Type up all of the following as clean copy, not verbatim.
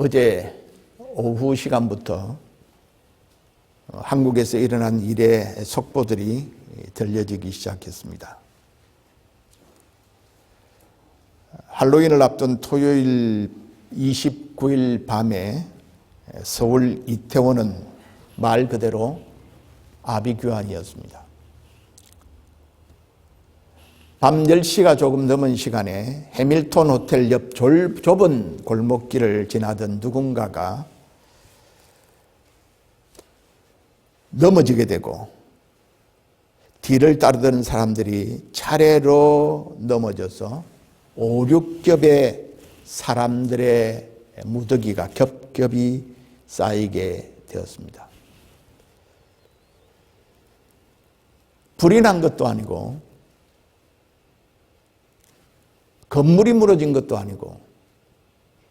어제 오후 시간부터 한국에서 일어난 일의 속보들이 들려지기 시작했습니다. 할로윈을 앞둔 토요일 29일 밤에 서울 이태원은 말 그대로 아비규환이었습니다. 밤 10시가 조금 넘은 시간에 해밀턴 호텔 옆 좁은 골목길을 지나던 누군가가 넘어지게 되고 뒤를 따르던 사람들이 차례로 넘어져서 5, 6겹의 사람들의 무더기가 겹겹이 쌓이게 되었습니다. 불이 난 것도 아니고 건물이 무너진 것도 아니고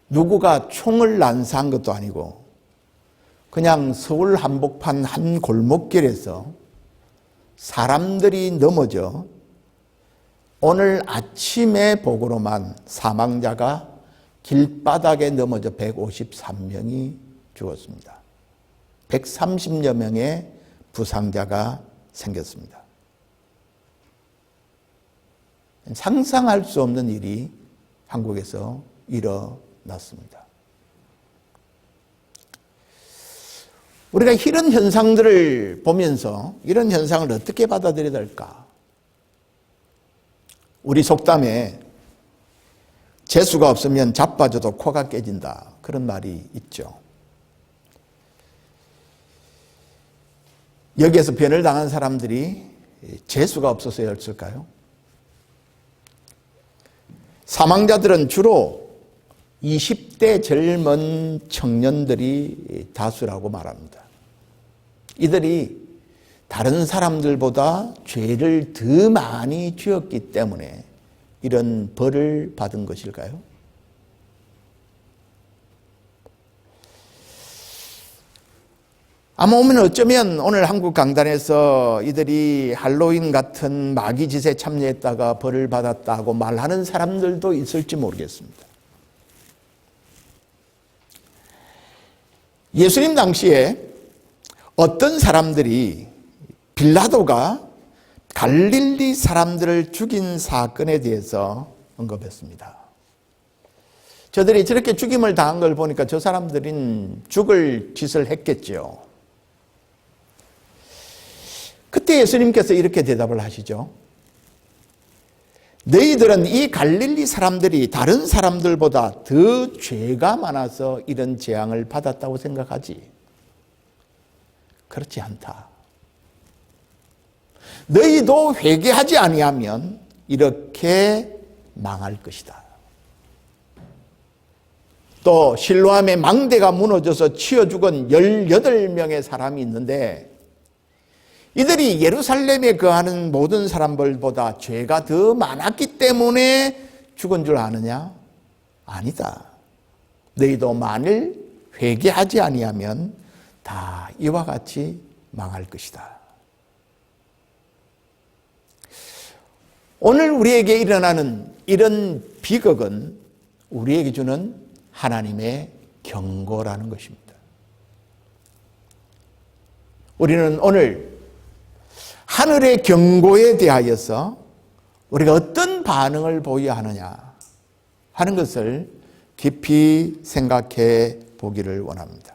누구가 총을 난사한 것도 아니고 그냥 서울 한복판 한 골목길에서 사람들이 넘어져 오늘 아침에 보고로만 사망자가 길바닥에 넘어져 153명이 죽었습니다. 130여 명의 부상자가 생겼습니다. 상상할 수 없는 일이 한국에서 일어났습니다. 우리가 이런 현상들을 보면서 이런 현상을 어떻게 받아들여야 될까? 우리 속담에 재수가 없으면 자빠져도 코가 깨진다, 그런 말이 있죠. 여기에서 변을 당한 사람들이 재수가 없어서였을까요? 사망자들은 주로 20대 젊은 청년들이 다수라고 말합니다. 이들이 다른 사람들보다 죄를 더 많이 지었기 때문에 이런 벌을 받은 것일까요? 아마 어쩌면 오늘 한국 강단에서 이들이 할로윈 같은 마귀 짓에 참여했다가 벌을 받았다고 말하는 사람들도 있을지 모르겠습니다. 예수님 당시에 어떤 사람들이 빌라도가 갈릴리 사람들을 죽인 사건에 대해서 언급했습니다. 저들이 저렇게 죽임을 당한 걸 보니까 저 사람들은 죽을 짓을 했겠죠. 그때 예수님께서 이렇게 대답을 하시죠. 너희들은 이 갈릴리 사람들이 다른 사람들보다 더 죄가 많아서 이런 재앙을 받았다고 생각하지? 그렇지 않다. 너희도 회개하지 아니하면 이렇게 망할 것이다. 또 실로암의 망대가 무너져서 치여 죽은 18명의 사람이 있는데 이들이 예루살렘에 거하는 모든 사람들보다 죄가 더 많았기 때문에 죽은 줄 아느냐? 아니다. 너희도 만일 회개하지 아니하면 다 이와 같이 망할 것이다. 오늘 우리에게 일어나는 이런 비극은 우리에게 주는 하나님의 경고라는 것입니다. 우리는 오늘 하늘의 경고에 대하여서 우리가 어떤 반응을 보여야 하느냐 하는 것을 깊이 생각해 보기를 원합니다.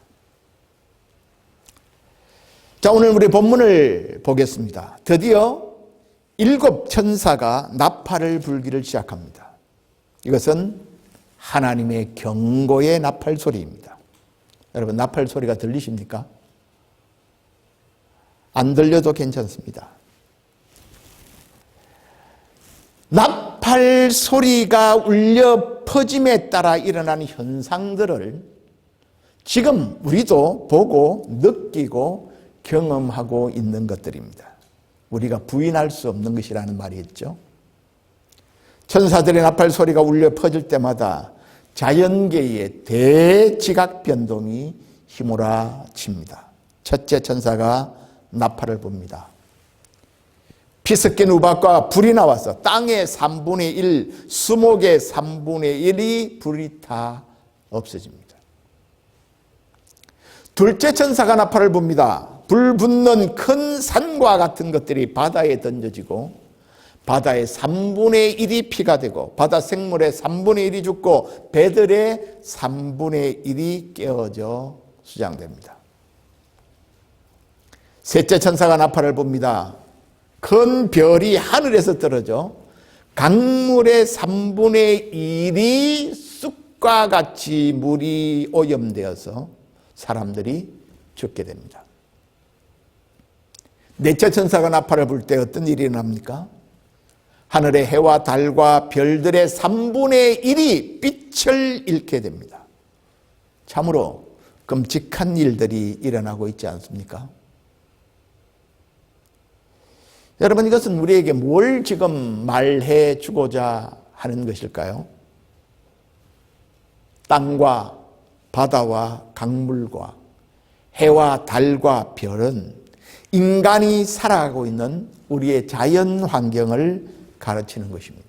자, 오늘 우리 본문을 보겠습니다. 드디어 7 천사가 나팔을 불기를 시작합니다. 이것은 하나님의 경고의 나팔 소리입니다. 여러분, 나팔 소리가 들리십니까? 안 들려도 괜찮습니다. 나팔 소리가 울려 퍼짐에 따라 일어나는 현상들을 지금 우리도 보고 느끼고 경험하고 있는 것들입니다. 우리가 부인할 수 없는 것이라는 말이 있죠. 천사들의 나팔 소리가 울려 퍼질 때마다 자연계의 대지각 변동이 휘몰아칩니다. 첫째 천사가 나팔을 붑니다. 피 섞인 우박과 불이 나와서 땅의 3분의 1, 수목의 3분의 1이 불이 다 없어집니다. 둘째 천사가 나팔을 붑니다. 불 붙는 큰 산과 같은 것들이 바다에 던져지고 바다의 3분의 1이 피가 되고 바다 생물의 3분의 1이 죽고 배들의 3분의 1이 깨어져 수장됩니다. 셋째 천사가 나팔을 붑니다. 큰 별이 하늘에서 떨어져 강물의 3분의 1이 쑥과 같이 물이 오염되어서 사람들이 죽게 됩니다. 넷째 천사가 나팔을 불 때 어떤 일이 일어납니까? 하늘의 해와 달과 별들의 3분의 1이 빛을 잃게 됩니다. 참으로 끔찍한 일들이 일어나고 있지 않습니까? 여러분, 이것은 우리에게 뭘 지금 말해 주고자 하는 것일까요? 땅과 바다와 강물과 해와 달과 별은 인간이 살아가고 있는 우리의 자연 환경을 가르치는 것입니다.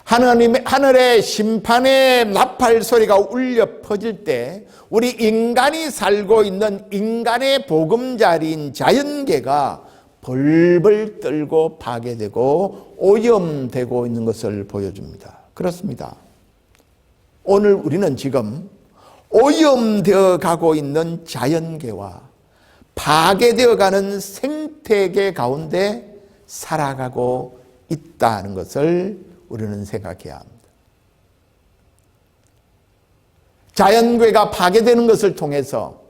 하늘의 심판의 나팔 소리가 울려 퍼질 때 우리 인간이 살고 있는 인간의 보금자리인 자연계가 벌벌 떨고 파괴되고 오염되고 있는 것을 보여줍니다. 그렇습니다. 오늘 우리는 지금 오염되어 가고 있는 자연계와 파괴되어 가는 생태계 가운데 살아가고 있다는 것을 우리는 생각해야 합니다. 자연계가 파괴되는 것을 통해서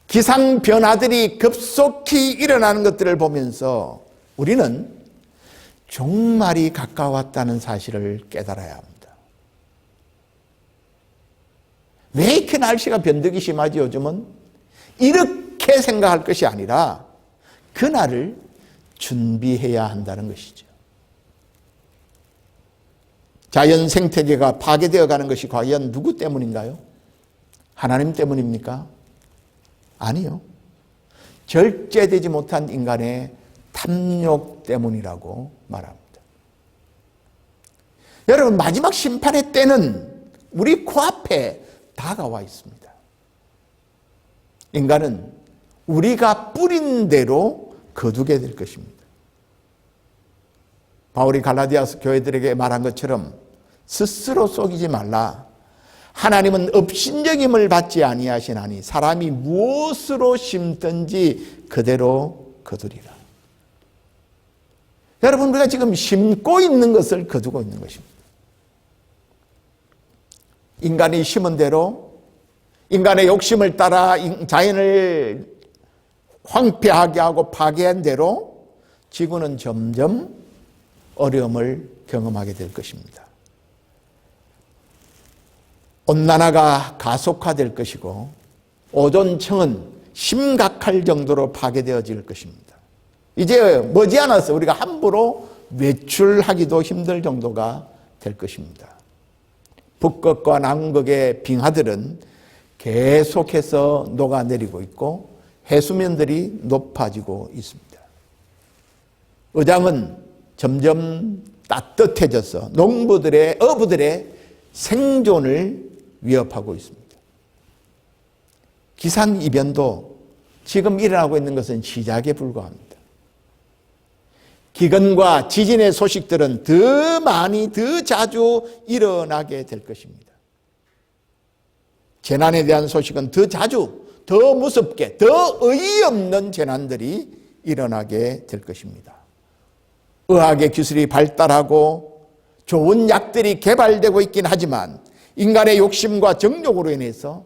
기상 변화들이 급속히 일어나는 것들을 보면서 우리는 종말이 가까웠다는 사실을 깨달아야 합니다. 왜 이렇게 날씨가 변덕이 심하지 요즘은? 이렇게 생각할 것이 아니라 그날을 준비해야 한다는 것이죠. 자연 생태계가 파괴되어 가는 것이 과연 누구 때문인가요? 하나님 때문입니까? 아니요. 절제되지 못한 인간의 탐욕 때문이라고 말합니다. 여러분, 마지막 심판의 때는 우리 코앞에 다가와 있습니다. 인간은 우리가 뿌린 대로 거두게 될 것입니다. 바울이 갈라디아서 교회들에게 말한 것처럼 스스로 속이지 말라. 하나님은 업신여김을 받지 아니하시나니 사람이 무엇으로 심든지 그대로 거두리라. 여러분, 우리가 지금 심고 있는 것을 거두고 있는 것입니다. 인간이 심은 대로 인간의 욕심을 따라 자연을 황폐하게 하고 파괴한 대로 지구는 점점 어려움을 경험하게 될 것입니다. 온난화가 가속화될 것이고 오존층은 심각할 정도로 파괴되어질 것입니다. 이제 머지않아서 우리가 함부로 외출하기도 힘들 정도가 될 것입니다. 북극과 남극의 빙하들은 계속해서 녹아내리고 있고 해수면들이 높아지고 있습니다. 의장은 점점 따뜻해져서 농부들의 어부들의 생존을 위협하고 있습니다. 기상이변도 지금 일어나고 있는 것은 시작에 불과합니다. 기근과 지진의 소식들은 더 많이, 더 자주 일어나게 될 것입니다. 재난에 대한 소식은 더 자주, 더 무섭게, 더 어이없는 재난들이 일어나게 될 것입니다. 의학의 기술이 발달하고 좋은 약들이 개발되고 있긴 하지만 인간의 욕심과 정욕으로 인해서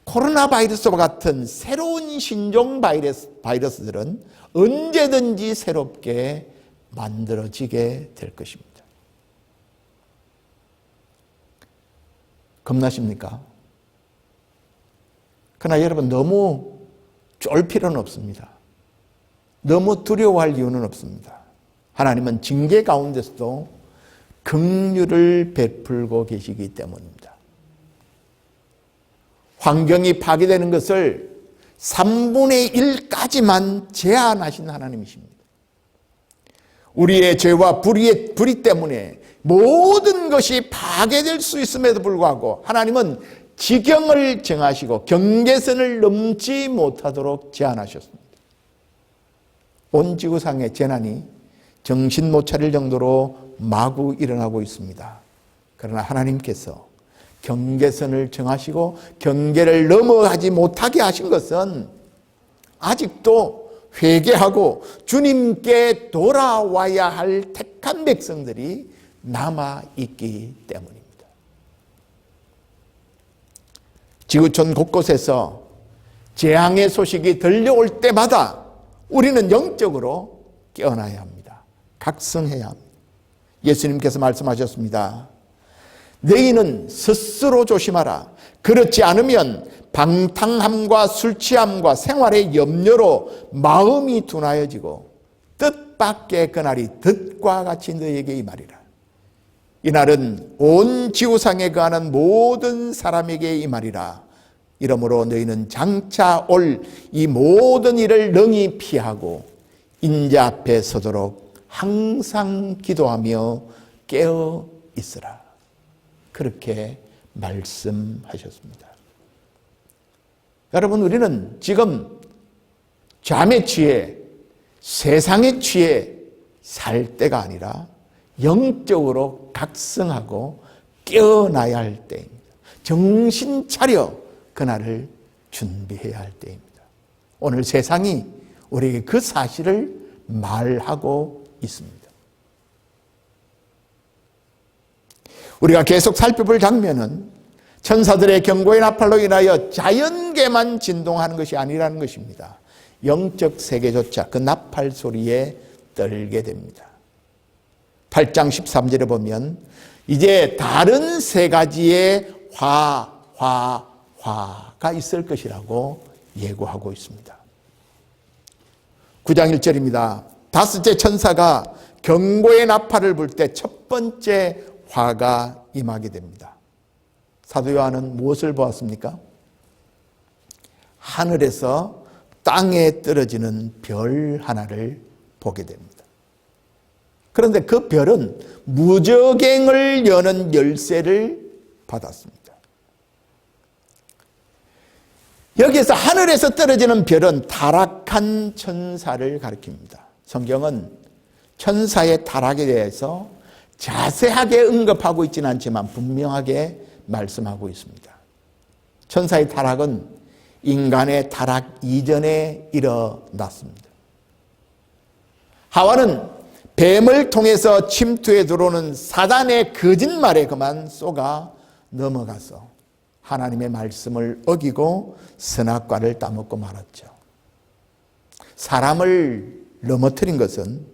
코로나 바이러스와 같은 새로운 신종 바이러스들은 언제든지 새롭게 만들어지게 될 것입니다. 겁나십니까? 그러나 여러분, 너무 쫄 필요는 없습니다. 너무 두려워할 이유는 없습니다. 하나님은 징계 가운데서도 긍휼을 베풀고 계시기 때문입니다. 환경이 파괴되는 것을 3분의 1까지만 제한하신 하나님이십니다. 우리의 죄와 불의 때문에 모든 것이 파괴될 수 있음에도 불구하고 하나님은 지경을 정하시고 경계선을 넘지 못하도록 제한하셨습니다. 온 지구상의 재난이 정신 못 차릴 정도로 마구 일어나고 있습니다. 그러나 하나님께서 경계선을 정하시고 경계를 넘어가지 못하게 하신 것은 아직도 회개하고 주님께 돌아와야 할 택한 백성들이 남아있기 때문입니다. 지구촌 곳곳에서 재앙의 소식이 들려올 때마다 우리는 영적으로 깨어나야 합니다. 각성해야 합니다. 예수님께서 말씀하셨습니다. 너희는 스스로 조심하라. 그렇지 않으면 방탕함과 술 취함과 생활의 염려로 마음이 둔하여지고 뜻밖의 그날이 덫과 같이 너희에게 임하리라. 이날은 온 지구상에 거하는 모든 사람에게 임하리라. 이러므로 너희는 장차 올 이 모든 일을 능히 피하고 인자 앞에 서도록 항상 기도하며 깨어 있으라. 그렇게 말씀하셨습니다. 여러분, 우리는 지금 잠에 취해 세상에 취해 살 때가 아니라 영적으로 각성하고 깨어나야 할 때입니다. 정신 차려 그날을 준비해야 할 때입니다. 오늘 세상이 우리에게 그 사실을 말하고 있습니다. 우리가 계속 살펴볼 장면은 천사들의 경고의 나팔로 인하여 자연계만 진동하는 것이 아니라는 것입니다. 영적 세계조차 그 나팔 소리에 떨게 됩니다. 8장 13절에 보면 이제 다른 세 가지의 화가 있을 것이라고 예고하고 있습니다. 9장 1절입니다. 다섯째 천사가 경고의 나팔을 불 때 첫 번째 화가 임하게 됩니다. 사도 요한은 무엇을 보았습니까? 하늘에서 땅에 떨어지는 별 하나를 보게 됩니다. 그런데 그 별은 무저갱을 여는 열쇠를 받았습니다. 여기에서 하늘에서 떨어지는 별은 타락한 천사를 가리킵니다. 성경은 천사의 타락에 대해서 자세하게 언급하고 있지는 않지만 분명하게 말씀하고 있습니다. 천사의 타락은 인간의 타락 이전에 일어났습니다. 하와는 뱀을 통해서 침투해 들어오는 사단의 거짓말에 그만 쏘가 넘어가서 하나님의 말씀을 어기고 선악과를 따먹고 말았죠. 사람을 넘어뜨린 것은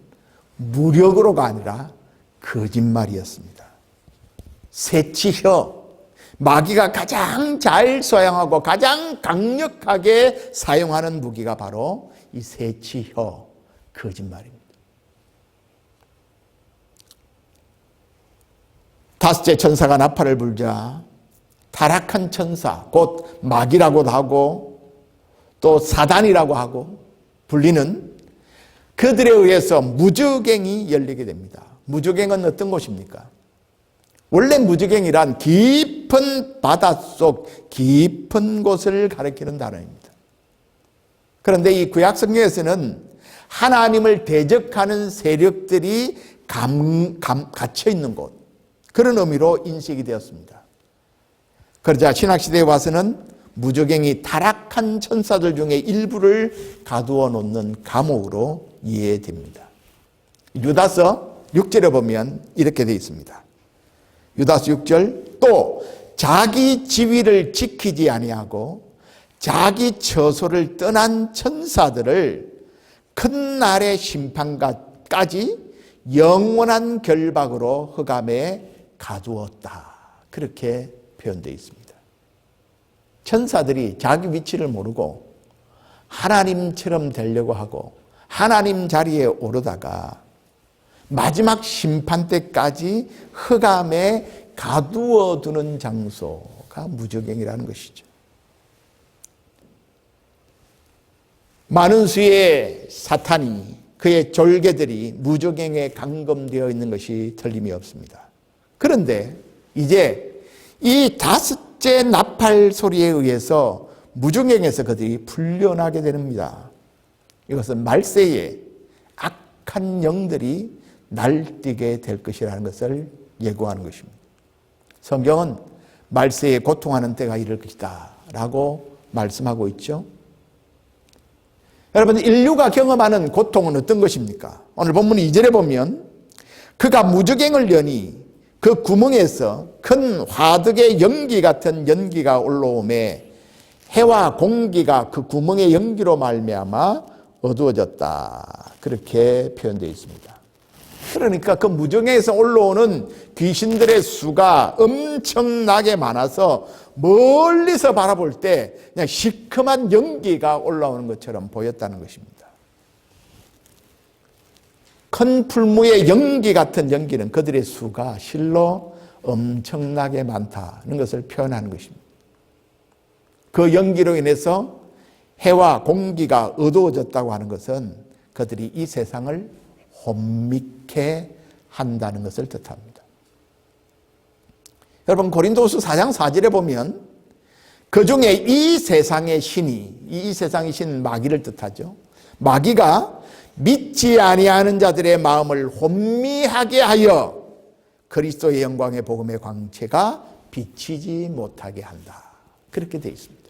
무력으로가 아니라 거짓말이었습니다. 새치혀, 마귀가 가장 잘 사용하고 가장 강력하게 사용하는 무기가 바로 이 새치혀, 거짓말입니다. 다섯째 천사가 나팔을 불자 타락한 천사, 곧 마귀라고도 하고 또 사단이라고 하고 불리는 그들에 의해서 무저갱이 열리게 됩니다. 무저갱은 어떤 곳입니까? 원래 무저갱이란 깊은 바닷속 깊은 곳을 가리키는 단어입니다. 그런데 이 구약 성경에서는 하나님을 대적하는 세력들이 갇혀 있는 곳, 그런 의미로 인식이 되었습니다. 그러자 신학시대에 와서는 무저갱이 타락한 천사들 중에 일부를 가두어 놓는 감옥으로 이해됩니다. 유다서 6절에 보면 이렇게 되어 있습니다. 유다서 6절, 또 자기 지위를 지키지 아니하고 자기 처소를 떠난 천사들을 큰 날의 심판까지 영원한 결박으로 흑암에 가두었다. 그렇게 표현되어 있습니다. 천사들이 자기 위치를 모르고 하나님처럼 되려고 하고 하나님 자리에 오르다가 마지막 심판 때까지 흑암에 가두어 두는 장소가 무저갱이라는 것이죠. 많은 수의 사탄이, 그의 졸개들이 무저갱에 감금되어 있는 것이 틀림이 없습니다. 그런데 이제 이 첫째 나팔 소리에 의해서 무중행에서 그들이 풀려나게 됩니다. 이것은 말세에 악한 영들이 날뛰게 될 것이라는 것을 예고하는 것입니다. 성경은 말세에 고통하는 때가 이를 것이다 라고 말씀하고 있죠. 여러분, 인류가 경험하는 고통은 어떤 것입니까? 오늘 본문 2절에 보면 그가 무저갱을 여니 그 구멍에서 큰 화덕의 연기 같은 연기가 올라오매 해와 공기가 그 구멍의 연기로 말미암아 어두워졌다. 그렇게 표현되어 있습니다. 그러니까 그 무저갱에서 올라오는 귀신들의 수가 엄청나게 많아서 멀리서 바라볼 때 그냥 시커먼 연기가 올라오는 것처럼 보였다는 것입니다. 큰 풀무의 연기 같은 연기는 그들의 수가 실로 엄청나게 많다는 것을 표현하는 것입니다. 그 연기로 인해서 해와 공기가 어두워졌다고 하는 것은 그들이 이 세상을 혼미케 한다는 것을 뜻합니다. 여러분, 고린도후서 4장 4절에 보면 그 중에 이 세상의 신이, 이 세상의 신 마귀를 뜻하죠. 마귀가 믿지 아니하는 자들의 마음을 혼미하게 하여 그리스도의 영광의 복음의 광채가 비치지 못하게 한다. 그렇게 되어 있습니다.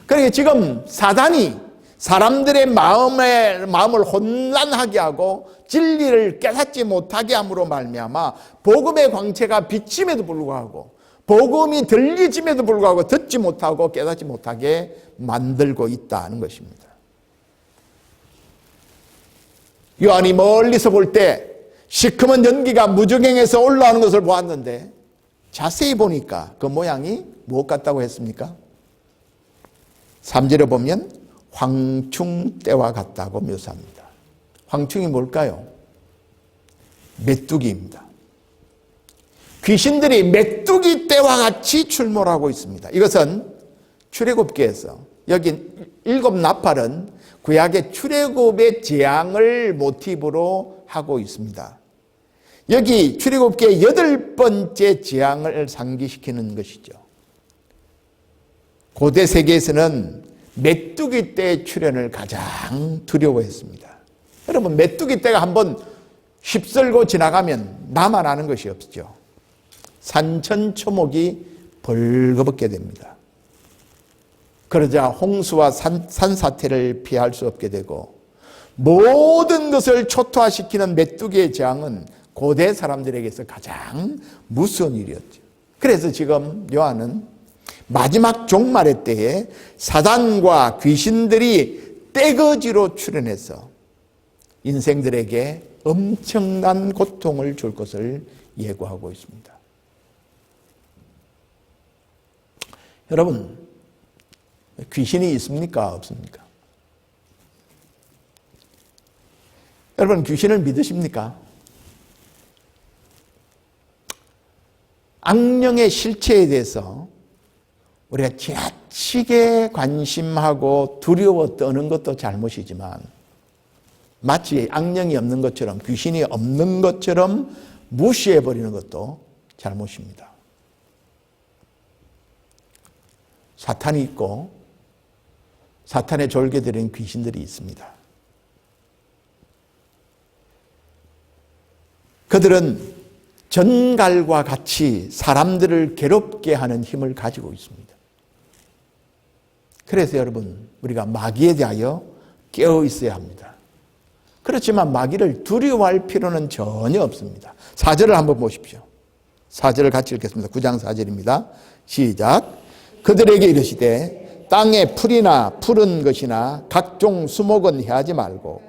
그러니까 지금 사단이 사람들의 마음을 혼란하게 하고 진리를 깨닫지 못하게 함으로 말미암아 복음의 광채가 비침에도 불구하고 복음이 들리짐에도 불구하고 듣지 못하고 깨닫지 못하게 만들고 있다는 것입니다. 요한이 멀리서 볼 때 시커먼 연기가 무저갱에서 올라오는 것을 보았는데 자세히 보니까 그 모양이 무엇 같다고 했습니까? 3절에 보면 황충대와 같다고 묘사합니다. 황충이 뭘까요? 메뚜기입니다. 귀신들이 메뚜기 떼와 같이 출몰하고 있습니다. 이것은 출애굽기에서 여기 7 나팔은 구약의 출애굽의 재앙을 모티브로 하고 있습니다. 여기 출애굽기의 8번째 재앙을 상기시키는 것이죠. 고대 세계에서는 메뚜기 떼의 출현을 가장 두려워했습니다. 여러분, 메뚜기 떼가 한번 휩쓸고 지나가면 나만 아는 것이 없죠. 산천초목이 벌거벗게 됩니다. 그러자 홍수와 산사태를 피할 수 없게 되고 모든 것을 초토화시키는 메뚜기의 재앙은 고대 사람들에게서 가장 무서운 일이었죠. 그래서 지금 요한은 마지막 종말의 때에 사단과 귀신들이 떼거지로 출현해서 인생들에게 엄청난 고통을 줄 것을 예고하고 있습니다. 여러분, 귀신이 있습니까? 없습니까? 여러분, 귀신을 믿으십니까? 악령의 실체에 대해서 우리가 지나치게 관심하고 두려워 떠는 것도 잘못이지만 마치 악령이 없는 것처럼 귀신이 없는 것처럼 무시해버리는 것도 잘못입니다. 사탄이 있고 사탄의 졸개들인 귀신들이 있습니다. 그들은 전갈과 같이 사람들을 괴롭게 하는 힘을 가지고 있습니다. 그래서 여러분, 우리가 마귀에 대하여 깨어 있어야 합니다. 그렇지만 마귀를 두려워할 필요는 전혀 없습니다. 4절을 한번 보십시오. 4절을 같이 읽겠습니다. 9장 4절입니다. 시작. 그들에게 이르시되 땅에 풀이나 푸른 것이나 각종 수목은 해하지 말고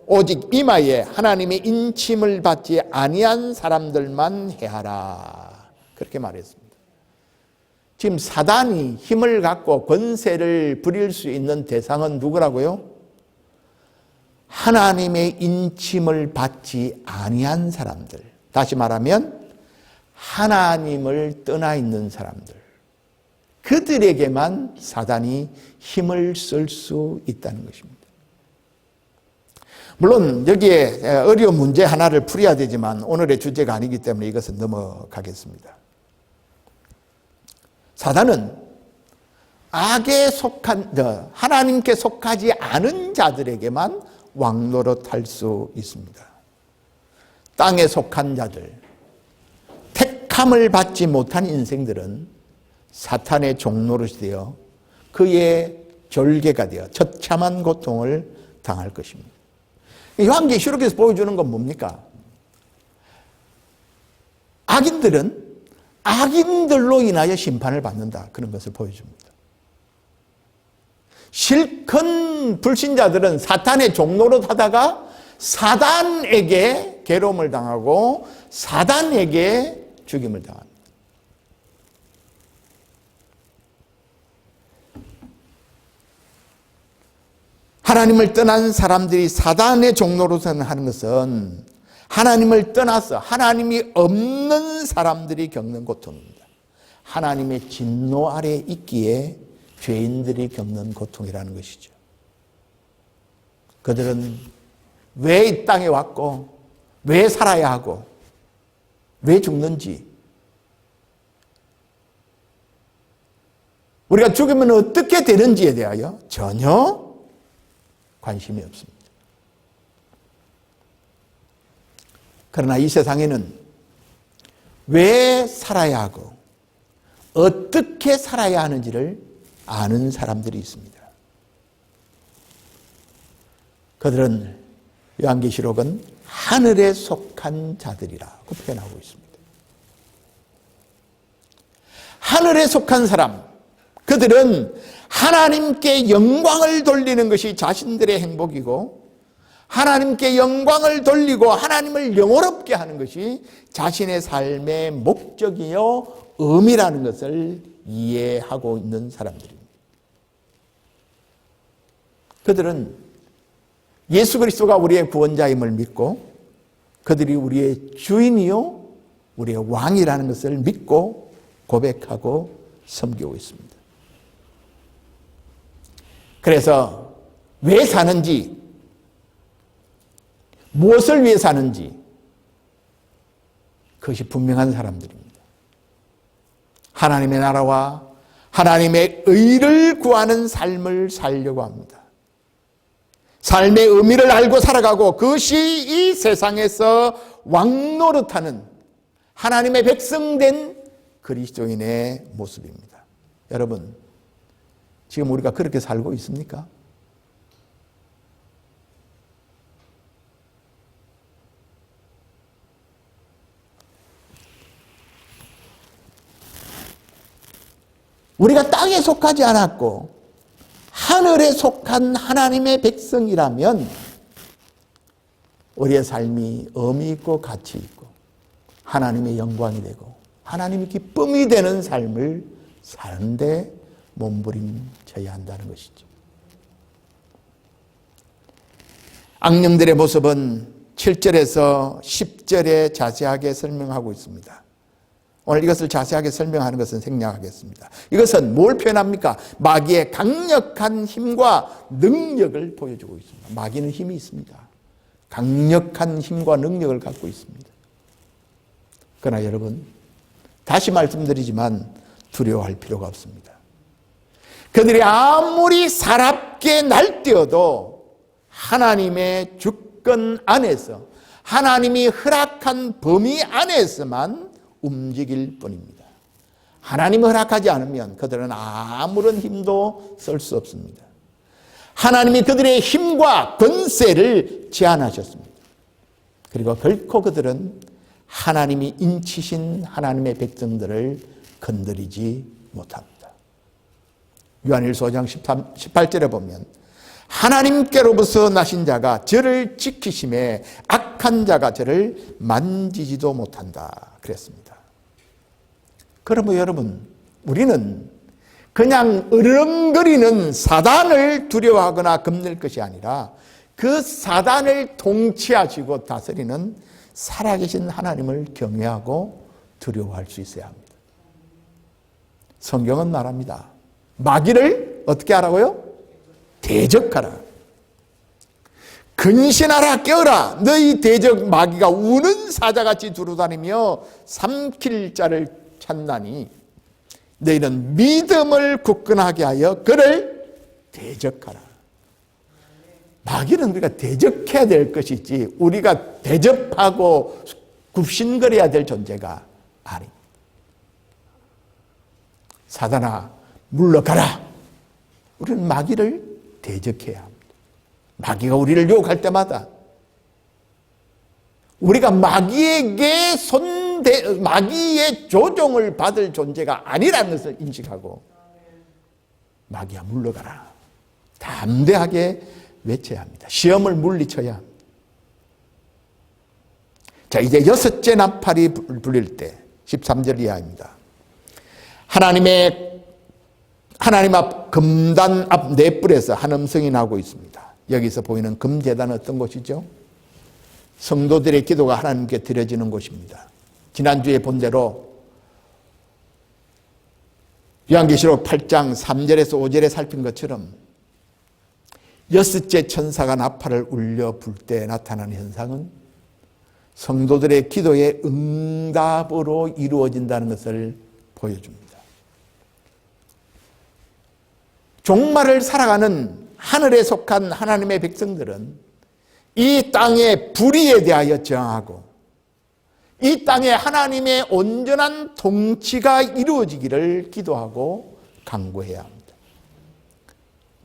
오직 이마에 하나님의 인침을 받지 아니한 사람들만 해하라. 그렇게 말했습니다. 지금 사단이 힘을 갖고 권세를 부릴 수 있는 대상은 누구라고요? 하나님의 인침을 받지 아니한 사람들. 다시 말하면 하나님을 떠나 있는 사람들. 그들에게만 사단이 힘을 쓸 수 있다는 것입니다. 물론 여기에 어려운 문제 하나를 풀어야 되지만 오늘의 주제가 아니기 때문에 이것은 넘어가겠습니다. 사단은 악에 속한, 하나님께 속하지 않은 자들에게만 왕노릇할 수 있습니다. 땅에 속한 자들, 택함을 받지 못한 인생들은 사탄의 종노릇이 되어 그의 졸개가 되어 처참한 고통을 당할 것입니다. 요한계시록에서 보여주는 건 뭡니까? 악인들은 악인들로 인하여 심판을 받는다, 그런 것을 보여줍니다. 실컷 불신자들은 사탄의 종노릇 하다가 사단에게 괴로움을 당하고 사단에게 죽임을 당합니다. 하나님을 떠난 사람들이 사단의 종노릇을 하는 것은 하나님을 떠나서 하나님이 없는 사람들이 겪는 고통입니다. 하나님의 진노 아래 있기에 죄인들이 겪는 고통이라는 것이죠. 그들은 왜 이 땅에 왔고, 왜 살아야 하고, 왜 죽는지, 우리가 죽으면 어떻게 되는지에 대하여 전혀 관심이 없습니다. 그러나 이 세상에는 왜 살아야 하고 어떻게 살아야 하는지를 아는 사람들이 있습니다. 그들은 요한계시록은 하늘에 속한 자들이라고 표현하고 있습니다. 하늘에 속한 사람, 그들은 하나님께 영광을 돌리는 것이 자신들의 행복이고 하나님께 영광을 돌리고 하나님을 영원롭게 하는 것이 자신의 삶의 목적이요 의미라는 것을 이해하고 있는 사람들입니다. 그들은 예수 그리스도가 우리의 구원자임을 믿고 그들이 우리의 주인이요 우리의 왕이라는 것을 믿고 고백하고 섬기고 있습니다. 그래서 왜 사는지, 무엇을 위해 사는지 그것이 분명한 사람들입니다. 하나님의 나라와 하나님의 의를 구하는 삶을 살려고 합니다. 삶의 의미를 알고 살아가고 그것이 이 세상에서 왕노릇하는 하나님의 백성된 그리스도인의 모습입니다. 여러분, 지금 우리가 그렇게 살고 있습니까? 우리가 땅에 속하지 않았고 하늘에 속한 하나님의 백성이라면 우리의 삶이 의미 있고 가치 있고 하나님의 영광이 되고 하나님의 기쁨이 되는 삶을 사는데 몸부림쳐야 한다는 것이죠. 악령들의 모습은 7절에서 10절에 자세하게 설명하고 있습니다. 오늘 이것을 자세하게 설명하는 것은 생략하겠습니다. 이것은 뭘 표현합니까? 마귀의 강력한 힘과 능력을 보여주고 있습니다. 마귀는 힘이 있습니다. 강력한 힘과 능력을 갖고 있습니다. 그러나 여러분, 다시 말씀드리지만 두려워할 필요가 없습니다. 그들이 아무리 사납게 날뛰어도 하나님의 주권 안에서 하나님이 허락한 범위 안에서만 움직일 뿐입니다. 하나님이 허락하지 않으면 그들은 아무런 힘도 쓸 수 없습니다. 하나님이 그들의 힘과 권세를 제한하셨습니다. 그리고 결코 그들은 하나님이 인치신 하나님의 백성들을 건드리지 못합니다. 요한일서 5장 18절에 보면 하나님께로부터 나신 자가 저를 지키심에 악한 자가 저를 만지지도 못한다 그랬습니다. 그러면 여러분, 우리는 그냥 으르렁거리는 사단을 두려워하거나 겁낼 것이 아니라 그 사단을 통치하시고 다스리는 살아계신 하나님을 경외하고 두려워할 수 있어야 합니다. 성경은 말합니다. 마귀를 어떻게 하라고요? 대적하라. 근신하라, 깨어라. 너희 대적 마귀가 우는 사자같이 두루다니며 삼킬 자를 찾나니 너희는 믿음을 굳건하게 하여 그를 대적하라. 마귀는 우리가 대적해야 될 것이지 우리가 대접하고 굽신거려야 될 존재가 아닙니다. 사단아 물러가라. 우리는 마귀를 대적해야 합니다. 마귀가 우리를 유혹할 때마다 우리가 마귀에게 마귀의 조종을 받을 존재가 아니라는 것을 인식하고 마귀야 물러가라. 담대하게 외쳐야 합니다. 시험을 물리쳐야 합니다. 자, 이제 여섯째 나팔이 불릴 때 13절 이하입니다. 하나님 앞 금단 앞 네 뿔에서 한 음성이 나오고 있습니다. 여기서 보이는 금제단은 어떤 곳이죠? 성도들의 기도가 하나님께 드려지는 곳입니다. 지난주에 본 대로 요한계시록 8장 3절에서 5절에 살핀 것처럼 여섯째 천사가 나팔을 울려 불 때 나타나는 현상은 성도들의 기도의 응답으로 이루어진다는 것을 보여줍니다. 종말을 살아가는 하늘에 속한 하나님의 백성들은 이 땅의 불의에 대하여 저항하고 이 땅에 하나님의 온전한 통치가 이루어지기를 기도하고 간구해야 합니다.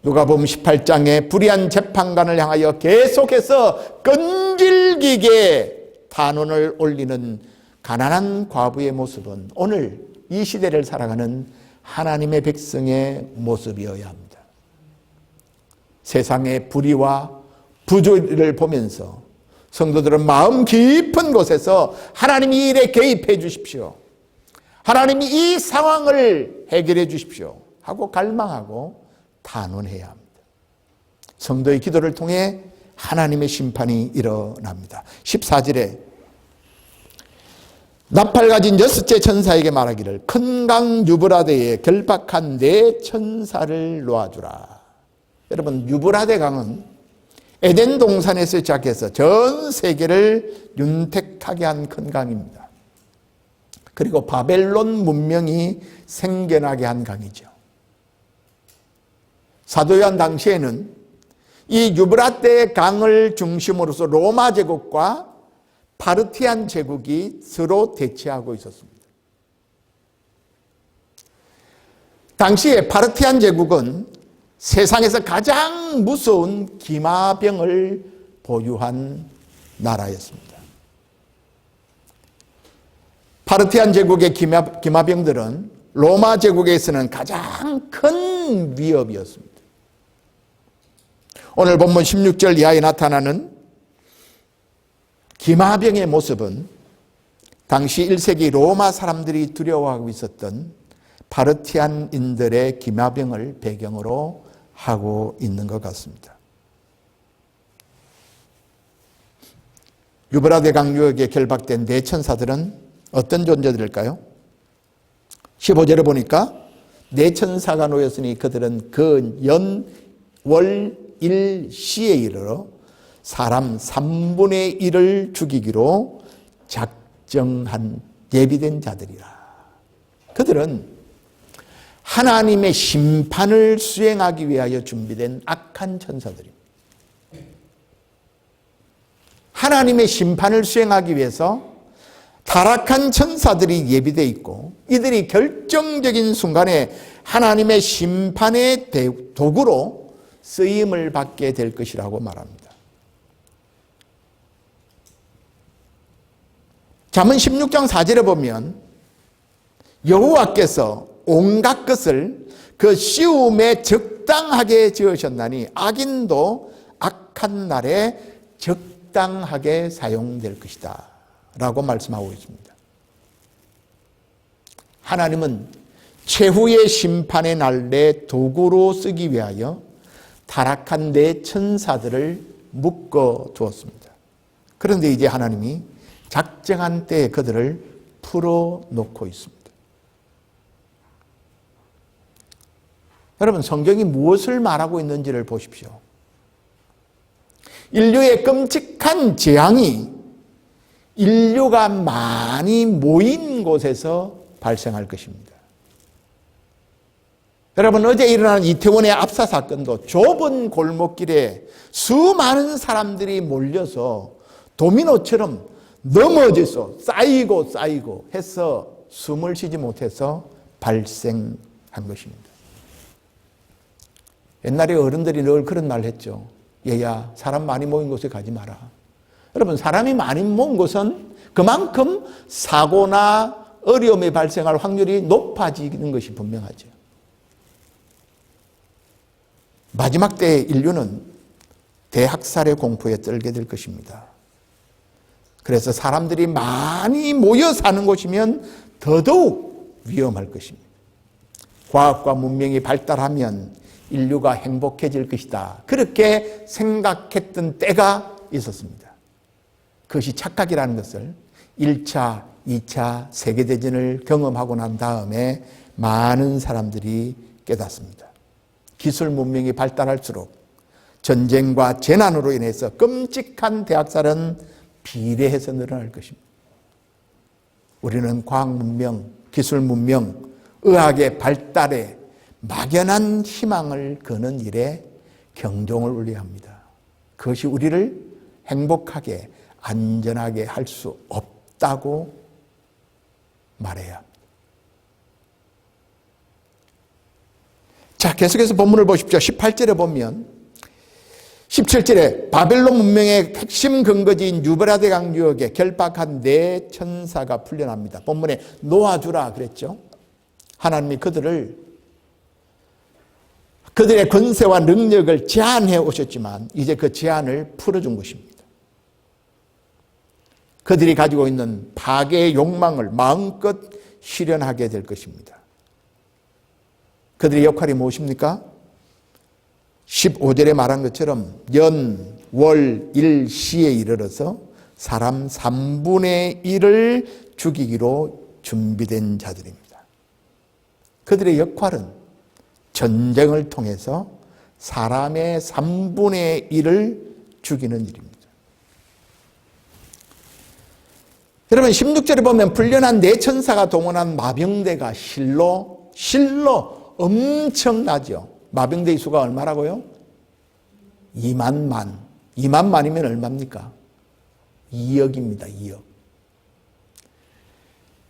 누가복음 18장에 불의한 재판관을 향하여 계속해서 끈질기게 탄원을 올리는 가난한 과부의 모습은 오늘 이 시대를 살아가는 하나님의 백성의 모습이어야 합니다. 세상의 불의와 부조리를 보면서 성도들은 마음 깊은 곳에서 하나님 이 일에 개입해 주십시오. 하나님이 이 상황을 해결해 주십시오 하고 갈망하고 탄원해야 합니다. 성도의 기도를 통해 하나님의 심판이 일어납니다. 14절에 나팔 가진 여섯째 천사에게 말하기를 큰 강 유브라데에 결박한 네 천사를 놓아주라. 여러분, 유브라데 강은 에덴 동산에서 시작해서 전 세계를 윤택하게 한 큰 강입니다. 그리고 바벨론 문명이 생겨나게 한 강이죠. 사도 요한 당시에는 이 유브라데 강을 중심으로서 로마 제국과 파르티안 제국이 서로 대치하고 있었습니다. 당시에 파르티안 제국은 세상에서 가장 무서운 기마병을 보유한 나라였습니다. 파르티안 제국의 기마병들은 로마 제국에서는 가장 큰 위협이었습니다. 오늘 본문 16절 이하에 나타나는 기마병의 모습은 당시 1세기 로마 사람들이 두려워하고 있었던 파르티안인들의 기마병을 배경으로 하고 있는 것 같습니다. 유브라데 강유역에 결박된 네 천사들은 어떤 존재들일까요? 15절에 보니까 네 천사가 놓였으니 그들은 그 연, 월, 일, 시에 이르러 사람 3분의 1을 죽이기로 작정한 예비된 자들이라. 그들은 하나님의 심판을 수행하기 위하여 준비된 악한 천사들입니다. 하나님의 심판을 수행하기 위해서 타락한 천사들이 예비되어 있고 이들이 결정적인 순간에 하나님의 심판의 도구로 쓰임을 받게 될 것이라고 말합니다. 잠언 16장 4절에 보면 여호와께서 온갖 것을 그 씌움에 적당하게 지으셨나니 악인도 악한 날에 적당하게 사용될 것이다 라고 말씀하고 있습니다. 하나님은 최후의 심판의 날에 도구로 쓰기 위하여 타락한 네 천사들을 묶어 두었습니다. 그런데 이제 하나님이 작정한 때에 그들을 풀어놓고 있습니다. 여러분, 성경이 무엇을 말하고 있는지를 보십시오. 인류의 끔찍한 재앙이 인류가 많이 모인 곳에서 발생할 것입니다. 여러분, 어제 일어난 이태원의 압사 사건도 좁은 골목길에 수많은 사람들이 몰려서 도미노처럼 넘어져서 쌓이고 해서 숨을 쉬지 못해서 발생한 것입니다. 옛날에 어른들이 늘 그런 말 했죠. 얘야, 사람 많이 모인 곳에 가지 마라. 여러분, 사람이 많이 모인 곳은 그만큼 사고나 어려움이 발생할 확률이 높아지는 것이 분명하죠. 마지막 때의 인류는 대학살의 공포에 떨게 될 것입니다. 그래서 사람들이 많이 모여 사는 곳이면 더더욱 위험할 것입니다. 과학과 문명이 발달하면 인류가 행복해질 것이다. 그렇게 생각했던 때가 있었습니다. 그것이 착각이라는 것을 1차, 2차 세계대전을 경험하고 난 다음에 많은 사람들이 깨닫습니다. 기술 문명이 발달할수록 전쟁과 재난으로 인해서 끔찍한 대학살은 비례해서 늘어날 것입니다. 우리는 과학 문명, 기술 문명, 의학의 발달에 막연한 희망을 거는 일에 경종을 울려야 합니다. 그것이 우리를 행복하게, 안전하게 할 수 없다고 말해야 합니다. 자, 계속해서 본문을 보십시오. 18절에 보면 17절에 바벨론 문명의 핵심 근거지인 유브라데 강 유역에 결박한 네 천사가 풀려납니다. 본문에 놓아주라 그랬죠. 하나님이 그들의 권세와 능력을 제한해 오셨지만 이제 그 제한을 풀어준 것입니다. 그들이 가지고 있는 파괴의 욕망을 마음껏 실현하게 될 것입니다. 그들의 역할이 무엇입니까? 15절에 말한 것처럼 연, 월, 일, 시에 이르러서 사람 3분의 1을 죽이기로 준비된 자들입니다. 그들의 역할은 전쟁을 통해서 사람의 3분의 1을 죽이는 일입니다. 여러분, 16절에 보면 풀려난 네 천사가 동원한 마병대가 실로 엄청나죠. 마병대의 수가 얼마라고요? 2만 만이면 얼마입니까? 2억입니다. 2억.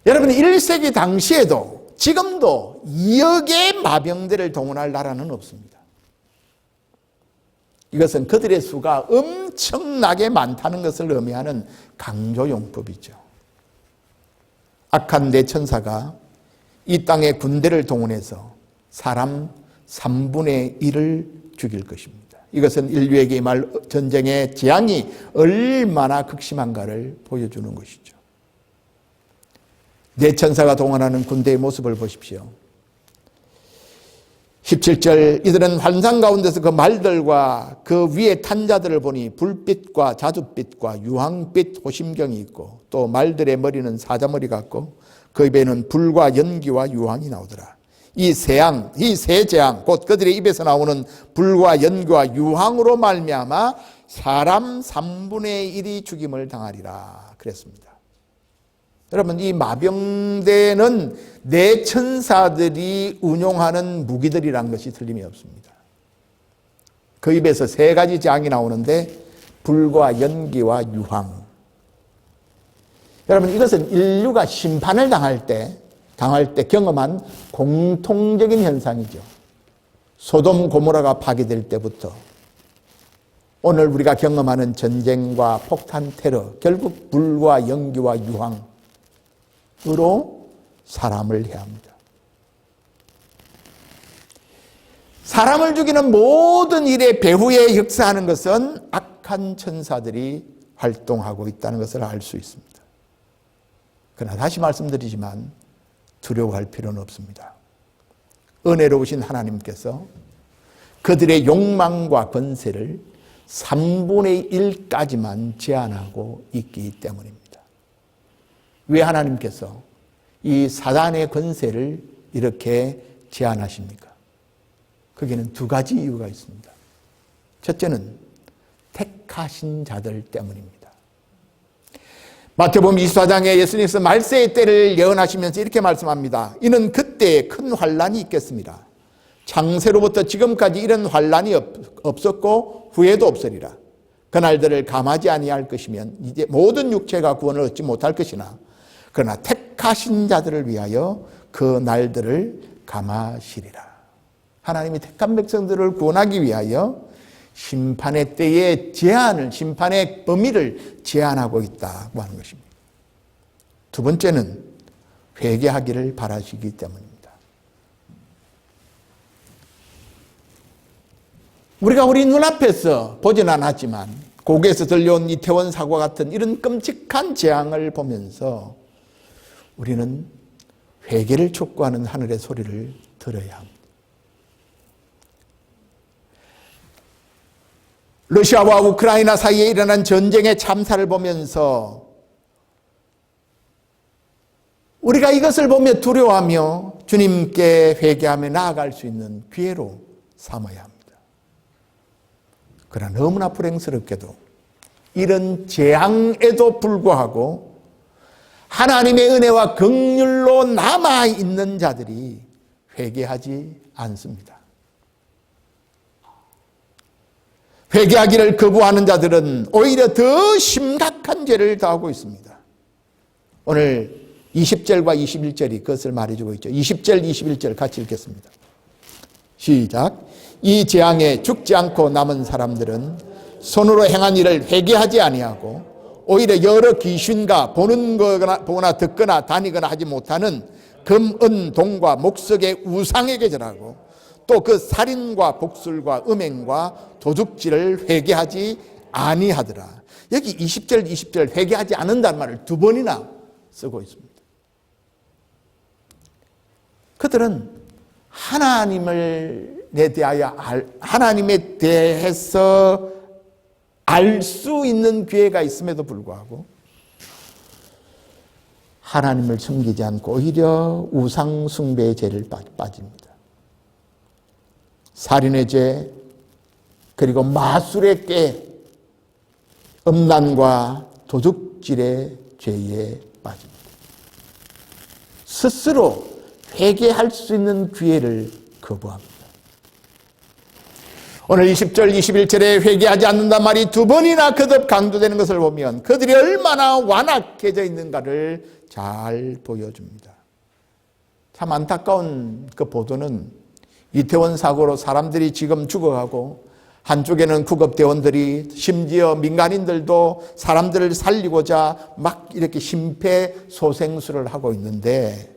여러분, 1세기 당시에도 지금도 2억의 마병대를 동원할 나라는 없습니다. 이것은 그들의 수가 엄청나게 많다는 것을 의미하는 강조용법이죠. 악한 네 천사가 이 땅의 군대를 동원해서 사람 3분의 1을 죽일 것입니다. 이것은 인류에게 임할 전쟁의 재앙이 얼마나 극심한가를 보여주는 것이죠. 네 천사가 동원하는 군대의 모습을 보십시오. 17절, 이들은 환상 가운데서 그 말들과 그 위에 탄 자들을 보니 불빛과 자줏빛과 유황빛 호심경이 있고 또 말들의 머리는 사자머리 같고 그 입에는 불과 연기와 유황이 나오더라. 이 세 재앙, 곧 그들의 입에서 나오는 불과 연기와 유황으로 말미암아 사람 3분의 1이 죽임을 당하리라 그랬습니다. 여러분, 이 마병대는 네 천사들이 운용하는 무기들이란 것이 틀림이 없습니다. 그 입에서 세 가지 재앙이 나오는데 불과 연기와 유황. 여러분, 이것은 인류가 심판을 당할 때 경험한 공통적인 현상이죠. 소돔 고모라가 파괴될 때부터 오늘 우리가 경험하는 전쟁과 폭탄 테러, 결국 불과 연기와 유황으로 사람을 해야 합니다. 사람을 죽이는 모든 일의 배후에 역사하는 것은 악한 천사들이 활동하고 있다는 것을 알 수 있습니다. 그러나 다시 말씀드리지만 두려워할 필요는 없습니다. 은혜로우신 하나님께서 그들의 욕망과 권세를 3분의 1까지만 제한하고 있기 때문입니다. 왜 하나님께서 이 사단의 권세를 이렇게 제한하십니까? 거기에는 두 가지 이유가 있습니다. 첫째는 택하신 자들 때문입니다. 마태복음 24장에 예수님께서 말세의 때를 예언하시면서 이렇게 말씀합니다. 이는 그때 큰 환란이 있겠습니다. 창세로부터 지금까지 이런 환난이 없었고 후에도 없으리라. 그날들을 감하지 아니할 것이면 이제 모든 육체가 구원을 얻지 못할 것이나 그러나 택하신 자들을 위하여 그 날들을 감하시리라. 하나님이 택한 백성들을 구원하기 위하여 심판의 때의 제한을, 심판의 범위를 제한하고 있다고 하는 것입니다. 두 번째는 회개하기를 바라시기 때문입니다. 우리가 우리 눈앞에서 보진 않았지만 고개에서 들려온 이태원 사고와 같은 이런 끔찍한 재앙을 보면서 우리는 회개를 촉구하는 하늘의 소리를 들어야 합니다. 러시아와 우크라이나 사이에 일어난 전쟁의 참사를 보면서 우리가 이것을 보며 두려워하며 주님께 회개하며 나아갈 수 있는 기회로 삼아야 합니다. 그러나 너무나 불행스럽게도 이런 재앙에도 불구하고 하나님의 은혜와 긍휼로 남아있는 자들이 회개하지 않습니다. 회개하기를 거부하는 자들은 오히려 더 심각한 죄를 더하고 있습니다. 오늘 20절과 21절이 그것을 말해주고 있죠. 20절, 21절 같이 읽겠습니다. 시작. 이 재앙에 죽지 않고 남은 사람들은 손으로 행한 일을 회개하지 아니하고 오히려 여러 귀신과 보거나 듣거나 다니거나 하지 못하는 금, 은, 동과 목석의 우상에게 절하고 또 그 살인과 복술과 음행과 도둑질을 회개하지 아니하더라. 여기 20절, 20절 회개하지 않는다는 말을 두 번이나 쓰고 있습니다. 그들은 하나님에 대해서 알 수 있는 기회가 있음에도 불구하고 하나님을 섬기지 않고 오히려 우상 숭배의 죄를 빠집니다. 살인의 죄, 그리고 마술의 꾀, 음란과 도둑질의 죄에 빠집니다. 스스로 회개할 수 있는 기회를 거부합니다. 오늘 20절, 21절에 회개하지 않는단 말이 두 번이나 거듭 강조되는 것을 보면 그들이 얼마나 완악해져 있는가를 잘 보여줍니다. 참 안타까운 그 보도는 이태원 사고로 사람들이 지금 죽어가고 한쪽에는 구급대원들이 심지어 민간인들도 사람들을 살리고자 막 이렇게 심폐소생술을 하고 있는데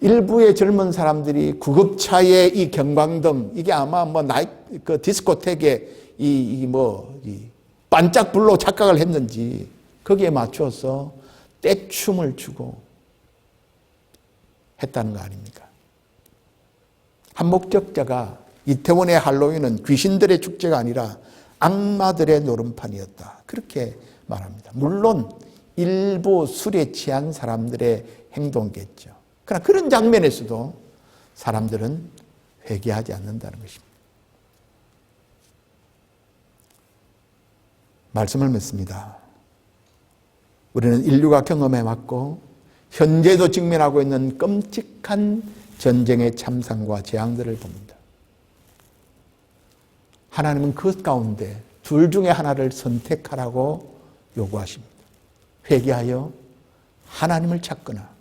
일부의 젊은 사람들이 구급차의 이 경광등, 이게 아마 그 디스코텍에 이 반짝불로 착각을 했는지 거기에 맞춰서 떼춤을 추고 했다는 거 아닙니까? 한 목격자가 이태원의 할로윈은 귀신들의 축제가 아니라 악마들의 노름판이었다. 그렇게 말합니다. 물론 일부 술에 취한 사람들의 행동이겠죠. 그러나 그런 장면에서도 사람들은 회개하지 않는다는 것입니다. 말씀을 맺습니다. 우리는 인류가 경험해왔고 현재도 직면하고 있는 끔찍한 전쟁의 참상과 재앙들을 봅니다. 하나님은 그 가운데 둘 중에 하나를 선택하라고 요구하십니다. 회개하여 하나님을 찾거나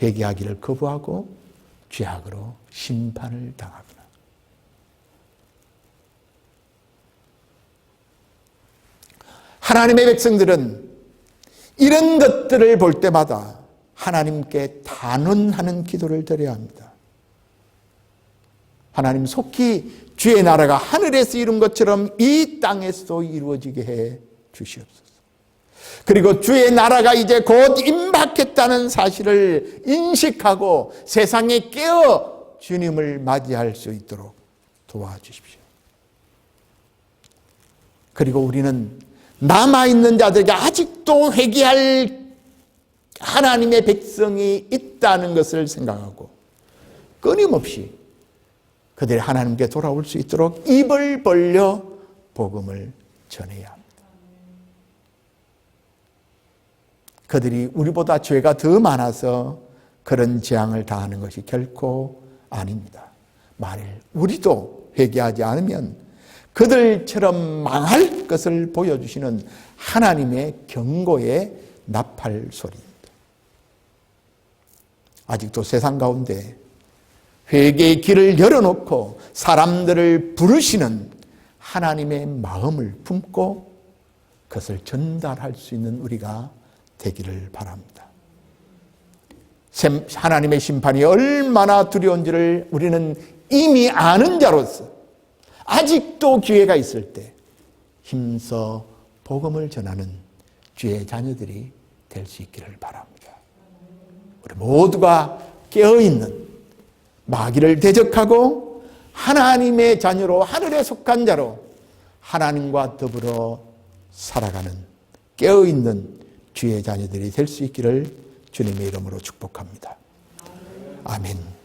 회개하기를 거부하고 죄악으로 심판을 당하거나. 하나님의 백성들은 이런 것들을 볼 때마다 하나님께 단언하는 기도를 드려야 합니다. 하나님, 속히 주의 나라가 하늘에서 이룬 것처럼 이 땅에서도 이루어지게 해 주시옵소서. 그리고 주의 나라가 이제 곧 임박했다는 사실을 인식하고 세상에 깨어 주님을 맞이할 수 있도록 도와주십시오. 그리고 우리는 남아있는 자들에게 아직도 회개할 하나님의 백성이 있다는 것을 생각하고 끊임없이 그들이 하나님께 돌아올 수 있도록 입을 벌려 복음을 전해야 합니다. 그들이 우리보다 죄가 더 많아서 그런 재앙을 당하는 것이 결코 아닙니다. 만일 우리도 회개하지 않으면 그들처럼 망할 것을 보여주시는 하나님의 경고의 나팔 소리입니다. 아직도 세상 가운데 회개의 길을 열어놓고 사람들을 부르시는 하나님의 마음을 품고 그것을 전달할 수 있는 우리가 되기를 바랍니다. 하나님의 심판이 얼마나 두려운지를 우리는 이미 아는 자로서 아직도 기회가 있을 때 힘써 복음을 전하는 주의 자녀들이 될 수 있기를 바랍니다. 우리 모두가 깨어있는 마귀를 대적하고 하나님의 자녀로 하늘에 속한 자로 하나님과 더불어 살아가는 깨어있는 주의 자녀들이 될 수 있기를 주님의 이름으로 축복합니다. 아멘.